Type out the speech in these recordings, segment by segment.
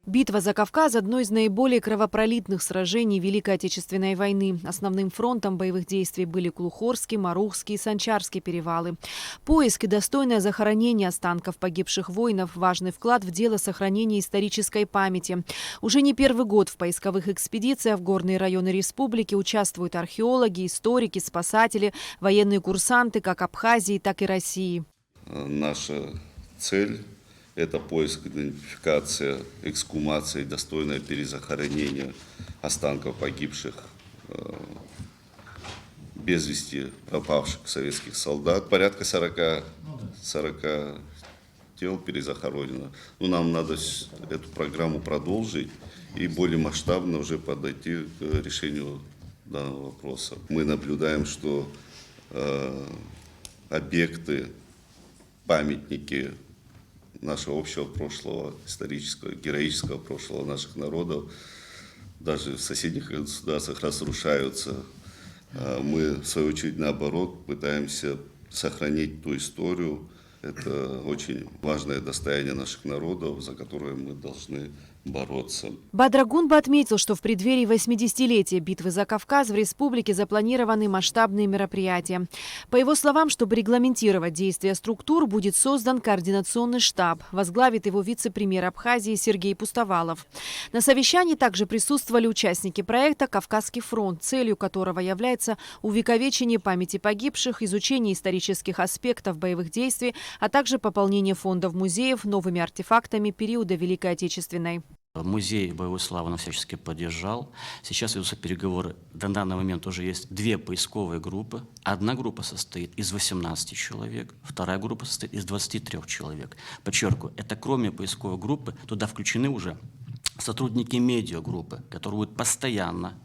Битва за Кавказ – одно из наиболее кровопролитных сражений Великой Отечественной войны. Основным фронтом боевых действий были Клухорский, Марухский и Санчарский перевалы. Поиск и достойное захоронение останков погибших воинов – важный вклад в дело сохранения исторической памяти. Уже не первый год в поисковых экспедициях в горные районы республики участвуют археологи, историки, спасатели, военные курсанты как Абхазии, так и России. Наша цель – это поиск, идентификация, эксгумация и достойное перезахоронение останков погибших без вести пропавших советских солдат. Порядка 40 тел перезахоронено. Но нам надо эту программу продолжить и более масштабно уже подойти к решению данного вопроса. Мы наблюдаем, что объекты, памятники нашего общего прошлого, исторического, героического прошлого наших народов, даже в соседних государствах разрушаются. Мы, в свою очередь, наоборот, пытаемся сохранить ту историю. Это очень важное достояние наших народов, за которое мы должны бороться. Бадр Гунба отметил, что в преддверии 80-летия битвы за Кавказ в республике запланированы масштабные мероприятия. По его словам, чтобы регламентировать действия структур, будет создан координационный штаб. Возглавит его вице-премьер Абхазии Сергей Пустовалов. На совещании также присутствовали участники проекта «Кавказский фронт», целью которого является увековечение памяти погибших, изучение исторических аспектов боевых действий, а также пополнение фондов музеев новыми артефактами периода Великой Отечественной. Музей боевой славы нас всячески поддержал. Сейчас ведутся переговоры. На данный момент уже есть 2 поисковые группы. Одна группа состоит из 18 человек, вторая группа состоит из 23 человек. Подчеркиваю, это кроме поисковой группы, туда включены уже сотрудники медиагруппы, которые будут постоянно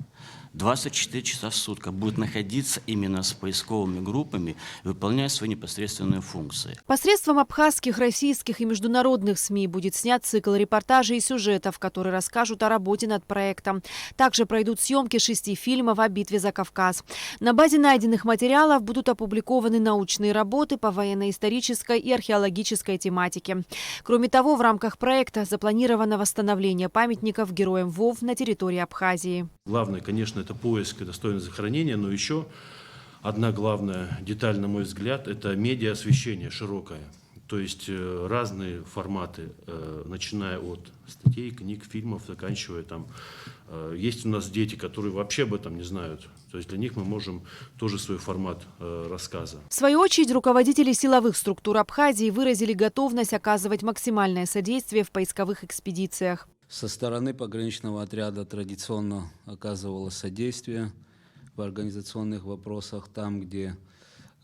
24 часа в сутки будут находиться именно с поисковыми группами, выполняя свои непосредственные функции. Посредством абхазских, российских и международных СМИ будет снят цикл репортажей и сюжетов, которые расскажут о работе над проектом. Также пройдут съемки 6 фильмов о битве за Кавказ. На базе найденных материалов будут опубликованы научные работы по военно-исторической и археологической тематике. Кроме того, в рамках проекта запланировано восстановление памятников героям ВОВ на территории Абхазии. Главное, конечно, это поиск и достойное захоронение, но еще одна главная деталь, на мой взгляд, это медиа-освещение широкое. То есть разные форматы, начиная от статей, книг, фильмов, заканчивая там. Есть у нас дети, которые вообще об этом не знают. То есть для них мы можем тоже свой формат рассказа. В свою очередь, руководители силовых структур Абхазии выразили готовность оказывать максимальное содействие в поисковых экспедициях. Со стороны пограничного отряда традиционно оказывалось содействие в организационных вопросах, там, где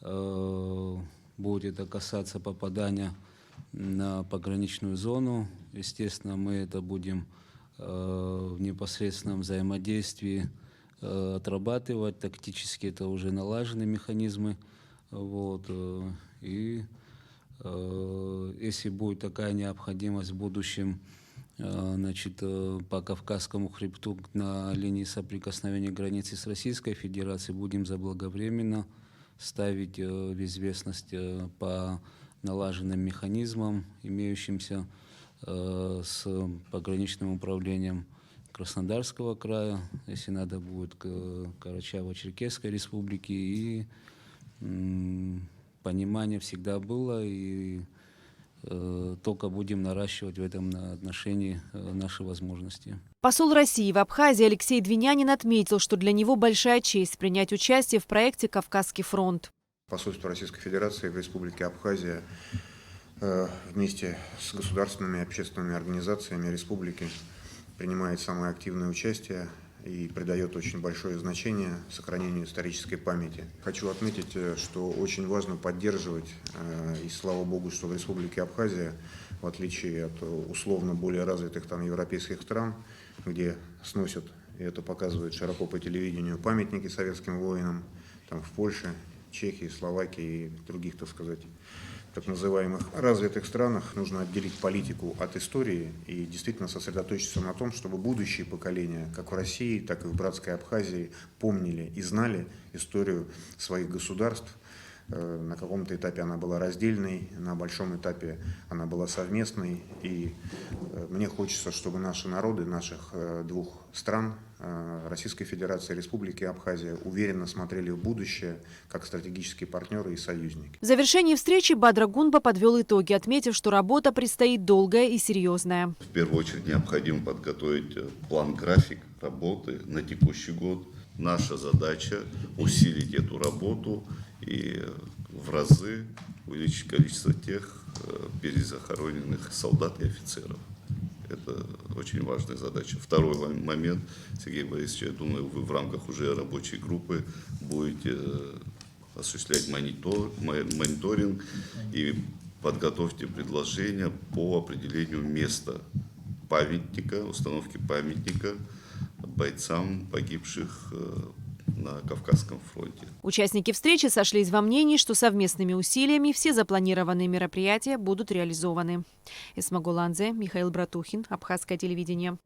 будет это касаться попадания на пограничную зону. Естественно, мы это будем в непосредственном взаимодействии отрабатывать. Тактически это уже налажены механизмы. Вот. И если будет такая необходимость в будущем, значит, по Кавказскому хребту на линии соприкосновения границы с Российской Федерацией будем заблаговременно ставить в известность по налаженным механизмам, имеющимся с пограничным управлением Краснодарского края, если надо будет Карачаево-Черкесской республики, и понимание всегда было, и только будем наращивать в этом отношении наши возможности. Посол России в Абхазии Алексей Двинянин отметил, что для него большая честь принять участие в проекте «Кавказский фронт». Посольство Российской Федерации в Республике Абхазия вместе с государственными и общественными организациями республики принимает самое активное участие и придает очень большое значение сохранению исторической памяти. Хочу отметить, что очень важно поддерживать, и слава богу, что в Республике Абхазия, в отличие от условно более развитых там европейских стран, где сносят, и это показывает широко по телевидению, памятники советским воинам, там в Польше, Чехии, Словакии и других, так сказать, так называемых развитых странах, нужно отделить политику от истории и действительно сосредоточиться на том, чтобы будущие поколения, как в России, так и в братской Абхазии, помнили и знали историю своих государств, На каком-то этапе она была раздельной, на большом этапе она была совместной. И мне хочется, чтобы наши народы, наших двух стран, Российской Федерации и Республики Абхазия, уверенно смотрели в будущее как стратегические партнеры и союзники. В завершении встречи Бадра Гунба подвел итоги, отметив, что работа предстоит долгая и серьезная. В первую очередь необходимо подготовить план-график работы на текущий год. Наша задача усилить эту работу и в разы увеличить количество тех перезахороненных солдат и офицеров. Это очень важная задача. Второй момент, Сергей Борисович, я думаю, вы в рамках уже рабочей группы будете осуществлять мониторинг и подготовьте предложения по определению места памятника, установки памятника бойцам, погибших на Кавказском фронте. Участники встречи сошлись во мнении, что совместными усилиями все запланированные мероприятия будут реализованы. Эсма Голанзе, Михаил Братухин, Абхазское телевидение.